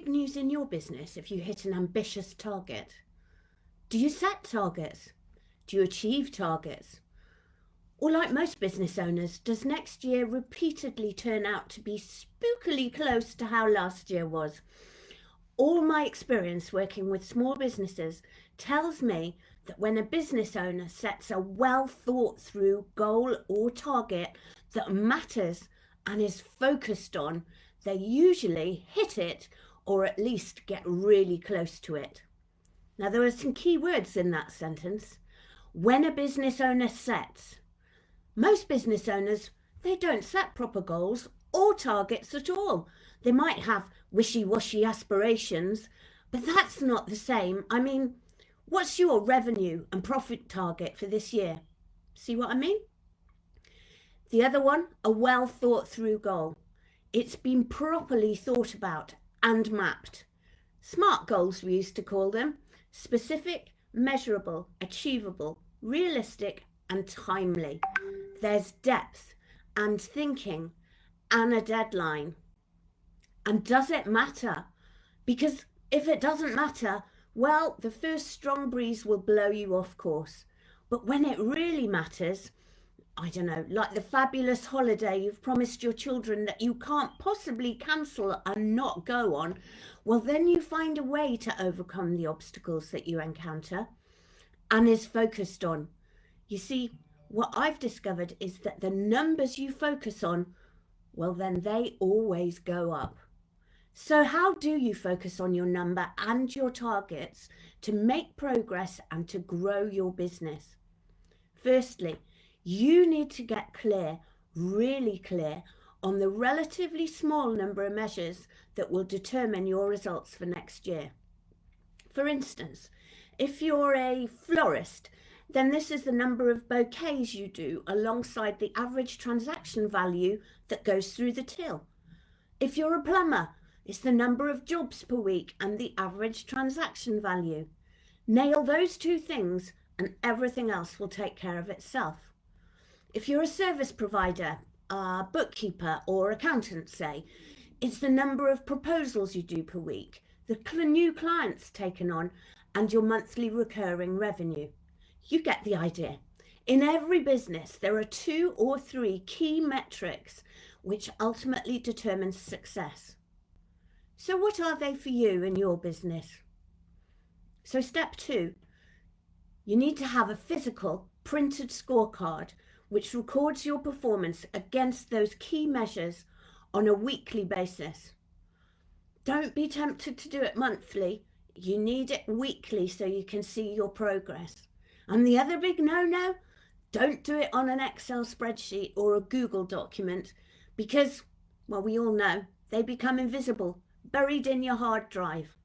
big news in your business if you hit an ambitious target? Do you set targets? Do you achieve targets? Or like most business owners, does next year repeatedly turn out to be spookily close to how last year was? All my experience working with small businesses tells me that when a business owner sets a well thought through goal or target that matters and is focused on, they usually hit it or at least get really close to it. Now, there are some key words in that sentence. When a business owner sets. Most business owners, they don't set proper goals or targets at all. They might have wishy-washy aspirations, but that's not the same. I mean, what's your revenue and profit target for this year? See what I mean? The other one, a well thought through goal. It's been properly thought about and mapped. SMART goals, we used to call them. Specific, measurable, achievable, realistic, and timely. There's depth and thinking and a deadline. And does it matter? Because if it doesn't matter, well, the first strong breeze will blow you off course. But when it really matters, I don't know, like the fabulous holiday you've promised your children that you can't possibly cancel and not go on, well, then you find a way to overcome the obstacles that you encounter and is focused on. You see, what I've discovered is that the numbers you focus on, well, then they always go up. So how do you focus on your number and your targets to make progress and to grow your business? Firstly, you need to get clear, really clear, on the relatively small number of measures that will determine your results for next year. For instance, if you're a florist, then this is the number of bouquets you do alongside the average transaction value that goes through the till. If you're a plumber, it's the number of jobs per week and the average transaction value. Nail those two things and everything else will take care of itself. If you're a service provider, a bookkeeper or accountant, say, it's the number of proposals you do per week, the new clients taken on, and your monthly recurring revenue. You get the idea. In every business, there are 2 or 3 key metrics which ultimately determine success. So what are they for you in your business? So step 2, you need to have a physical printed scorecard which records your performance against those key measures on a weekly basis. Don't be tempted to do it monthly. You need it weekly so you can see your progress. And the other big no-no, don't do it on an Excel spreadsheet or a Google document because, well, we all know, they become invisible, buried in your hard drive.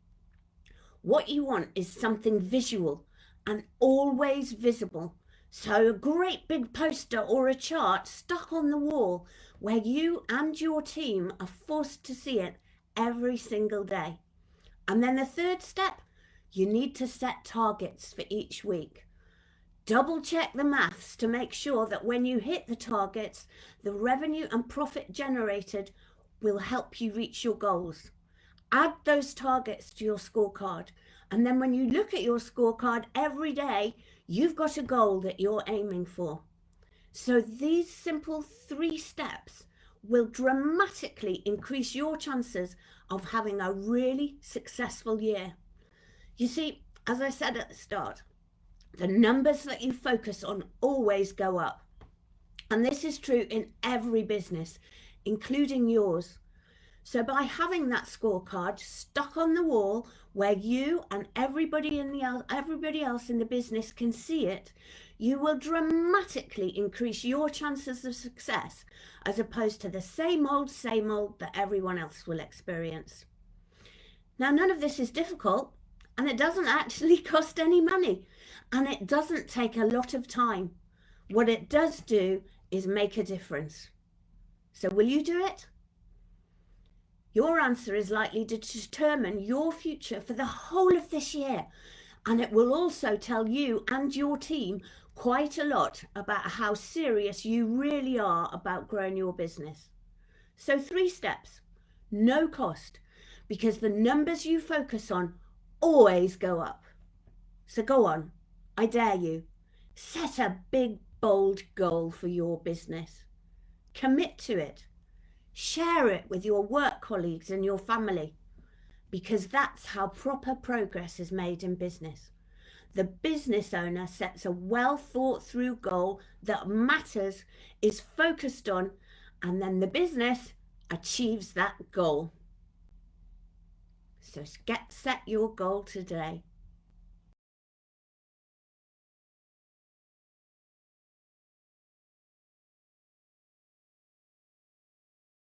What you want is something visual and always visible. So a great big poster or a chart stuck on the wall where you and your team are forced to see it every single day. And then the third step, you need to set targets for each week. Double check the maths to make sure that when you hit the targets, the revenue and profit generated will help you reach your goals. Add those targets to your scorecard. And then when you look at your scorecard every day, you've got a goal that you're aiming for. So these simple 3 steps will dramatically increase your chances of having a really successful year. You see, as I said at the start, the numbers that you focus on always go up. And this is true in every business, including yours. So by having that scorecard stuck on the wall where you and everybody else in the business can see it, you will dramatically increase your chances of success as opposed to the same old that everyone else will experience. Now, none of this is difficult and it doesn't actually cost any money and it doesn't take a lot of time. What it does do is make a difference. So will you do it? Your answer is likely to determine your future for the whole of this year, and it will also tell you and your team quite a lot about how serious you really are about growing your business. So 3 steps, no cost, because the numbers you focus on always go up. So go on, I dare you. Set a big, bold goal for your business. Commit to it. Share it with your work colleagues and your family, because that's how proper progress is made in business. The business owner sets a well thought through goal that matters, is focused on, and then the business achieves that goal. So set your goal today.